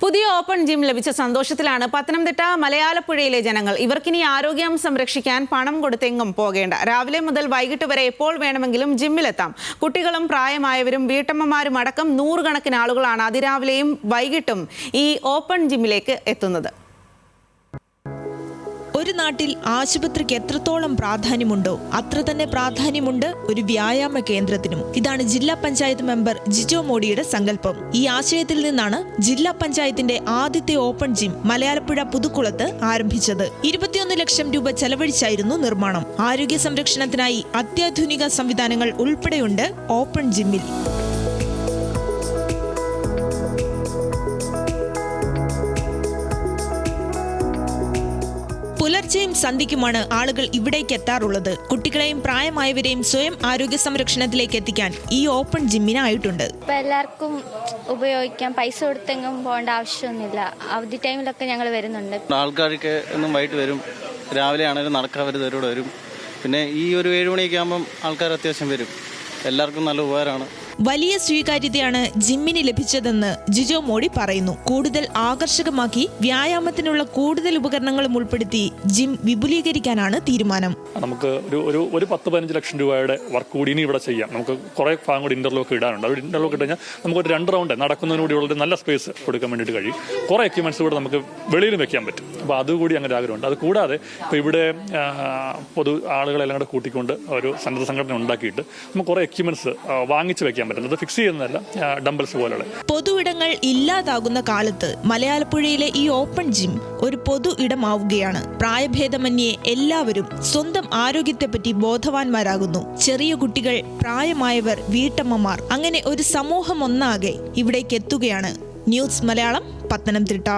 പുതിയ open gym ലഭിച്ച സന്തോഷത്തിലാണ് പത്തനംതിട്ട മലയാലപ്പുഴയിലെ ജനങ്ങൾ. ഇവർക്കിനി ആരോഗ്യം സംരക്ഷിക്കാൻ പണം കൊടുത്തെങ്ങും പോകേണ്ട. രാവിലെ മുതൽ വൈകിട്ട് വരെ എപ്പോൾ വേണമെങ്കിലും ജിമ്മിലെത്താം. കുട്ടികളും പ്രായമായവരും വീട്ടമ്മമാരും അടക്കം നൂറുകണക്കിന് ആളുകളാണ് അതിരാവിലെയും വൈകിട്ടും ഈ ഓപ്പൺ ജിമ്മിലേക്ക് എത്തുന്നത്. ഒരു നാട്ടിൽ ആശുപത്രിക്ക് എത്രത്തോളം പ്രാധാന്യമുണ്ടോ അത്ര തന്നെ പ്രാധാന്യമുണ്ട് ഒരു വ്യായാമ കേന്ദ്രത്തിനും. ഇതാണ് ജില്ലാ പഞ്ചായത്ത് മെമ്പർ ജിജോ മോഡിയുടെ സങ്കല്പം. ഈ ആശയത്തിൽ നിന്നാണ് ജില്ലാ പഞ്ചായത്തിന്റെ ആദ്യത്തെ ഓപ്പൺ ജിം മലയാലപ്പുഴ പുതുക്കുളത്ത് ആരംഭിച്ചത്. 21 ലക്ഷം രൂപ ചെലവഴിച്ചായിരുന്നു നിർമ്മാണം. ആരോഗ്യ സംരക്ഷണത്തിനായി അത്യാധുനിക സംവിധാനങ്ങൾ ഉൾപ്പെടെയുണ്ട് ഓപ്പൺ ജിമ്മിൽ. പുലർച്ചെയും സന്ധ്യയ്ക്കുമാണ് ആളുകൾ ഇവിടേക്ക് എത്താറുള്ളത്. കുട്ടികളെയും പ്രായമായവരെയും സ്വയം ആരോഗ്യ സംരക്ഷണത്തിലേക്ക് എത്തിക്കാൻ ഈ ഓപ്പൺ ജിമ്മിനായിട്ടുണ്ട്. എല്ലാവർക്കും ഉപയോഗിക്കാം, പൈസ കൊടുത്തെങ്കിലും പോകേണ്ട ആവശ്യമൊന്നുമില്ല. അവധി ടൈമിലൊക്കെ ഞങ്ങൾ വരുന്നുണ്ട്. ആൾക്കാർക്ക് എന്നും വൈകിട്ട് വരും, രാവിലെ ആണെങ്കിലും നടക്കാൻ വരുന്നവരോട് വരും. പിന്നെ ഈ ഒരു 7 മണിയൊക്കെ ആകുമ്പം ആൾക്കാർ അത്യാവശ്യം വരും. എല്ലാവർക്കും നല്ല ഉപകാരമാണ്. വലിയ സ്വീകാര്യതയാണ് ജിമ്മിന് ലഭിച്ചതെന്ന് ജിജോ മോഡി പറയുന്നു. കൂടുതൽ ആകർഷകമാക്കി വ്യായാമത്തിനുള്ള കൂടുതൽ ഉപകരണങ്ങളും ഉൾപ്പെടുത്തി ജിം വിപുലീകരിക്കാനാണ് തീരുമാനം. നമുക്ക് ഒരു 10-15 ലക്ഷം രൂപയുടെ വർക്ക് കൂടി ഇനി ഇവിടെ ചെയ്യാം. നമുക്ക് കുറെ ഭാഗം കൂടി ഇന്റർലോക്ക് ഇടാനുണ്ട്. അത് ഇന്റർലോക്ക് ഇട്ട് കഴിഞ്ഞാൽ നമുക്ക് ഒരു 2 റൗണ്ട് നടക്കുന്നതിനൂടെയുള്ള നല്ല സ്പേസ് കൊടുക്കാൻ വേണ്ടിയിട്ട് കഴിയും. കുറെ എക്യുപ്മെന്റ്സ് കൂടെ നമുക്ക് വെളിയിലും വെക്കാൻ പറ്റും. അപ്പോൾ അതുകൂടി അങ്ങനെ ആഗ്രഹമുണ്ട്. അത് കൂടാതെ ഇപ്പോൾ ഇവിടെ പൊതു ആളുകളെല്ലാം കൂടെ കൂട്ടിക്കൊണ്ട് ഒരു സന്നദ്ധ സംഘടന ഉണ്ടാക്കിയിട്ട് നമുക്ക് കുറെ എക്യുപ്മെന്റ്സ് വാങ്ങിച്ച് വെക്കാൻ പറ്റും. അത് ഫിക്സ് ചെയ്യുന്നതല്ല, ഡംബൽസ് പോലുള്ള. പൊതു ഇടങ്ങൾ ഇല്ലാതാകുന്ന കാലത്ത് മലയാലപ്പുഴയിലെ ഈ ഓപ്പൺ ജിം ഒരു പൊതു ഇടമാവുകയാണ്. പ്രായഭേദമന്യേ എല്ലാവരും സ്വന്തം ആരോഗ്യത്തെപ്പറ്റി ബോധവാന്മാരാകുന്നു. ചെറിയ കുട്ടികൾ, പ്രായമായവർ, വീട്ടമ്മമാർ, അങ്ങനെ ഒരു സമൂഹം ഒന്നാകെ ഇവിടേക്ക് എത്തുകയാണ്. ന്യൂസ് മലയാളം, പത്തനംതിട്ട.